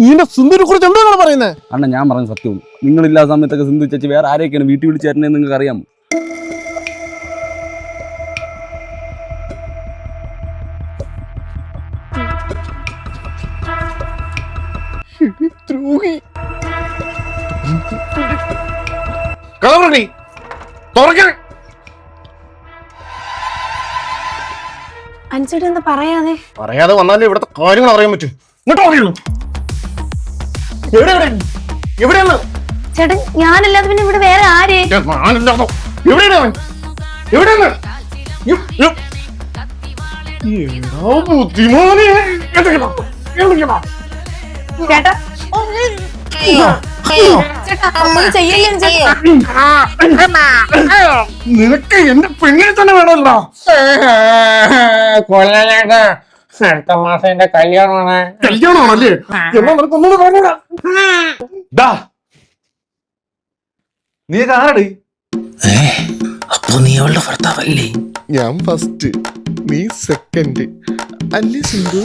ഇതിന്റെ സിന്ധുവിനെ കുറിച്ച് എന്താണ് പറയുന്നത്? അണ്ണ ഞാൻ പറഞ്ഞ സത്യവും, നിങ്ങളില്ലാത്ത സമയത്തൊക്കെ സിന്ധു ചേച്ചി വേറെ ആരെയൊക്കെയാണ് വീട്ടിൽ വിളിച്ചു തരുന്നത് നിങ്ങൾക്ക് അറിയാമോ? അനുസരിച്ച് എന്താ പറയാതെ വന്നാലേ ഇവിടുത്തെ കാര്യങ്ങൾ അറിയാൻ പറ്റും. ഇങ്ങോട്ട് പറയുള്ളൂ. എവിടെയാണ് ചേട്ടൻ? ഞാനല്ലാതെ പിന്നെ ഇവിടെ വേറെ ആര്? എവിടെയാണ്? ബുദ്ധിമാനെ ചേട്ടാ നിനക്ക് എന്റെ പെണ്ണിനെ തന്നെ വേണമല്ലോ. കൊല്ലലേട്ടാ, അടുത്ത മാസം എന്റെ കല്യാണമാണ്. കല്യാണമാണല്ലേ? എന്നാ നിനക്കൊന്നും പറഞ്ഞൂടാ. നീ ആരടി? അപ്പൊ നീ അവളുടെ ഭർത്താവല്ലേ? ഞാൻ ഫസ്റ്റ്, നീ സെക്കൻഡ് അല്ലേ സിന്ധു?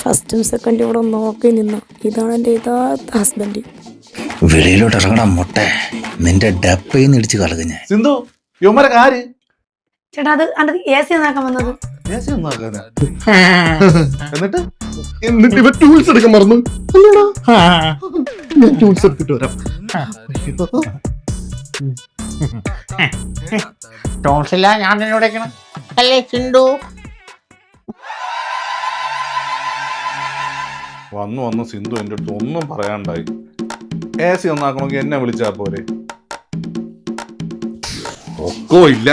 ഫസ്റ്റും സെക്കൻഡും കൂടെ നോക്കി നിന്ന ഇതാണ് എൻ്റെ യഥാർത്ഥ ഹസ്ബൻഡ്. വെളിയിലോട്ട് ഇറങ്ങണം മൊട്ടെ, നിന്റെ ഡപ്പയിന്ന് ഇടിച്ച് കളക ഞാൻ. സിന്ധു, യുവമരൊക്കെ ആര്? ചേട്ടാ അത് അത് AC ഒന്നാക്കാൻ വന്നത്. എന്നിട്ട് ഇവ ടൂൾസ് എടുക്കാൻ മറന്നു. ഞാൻ ടൂൾസ് എടുത്തിട്ട് വരാം. ടോൺസില്ല, ഞാൻ തന്നെ വിളിക്കണം. അല്ലേ സിന്ധു? വന്നു സിന്ധു എൻ്റെ അടുത്ത് ഒന്നും പറയാണ്ടായി. AC ഒന്നാക്കണമെങ്കിൽ എന്നെ വിളിച്ചാ പോരെ? ഒക്കോ ഇല്ല.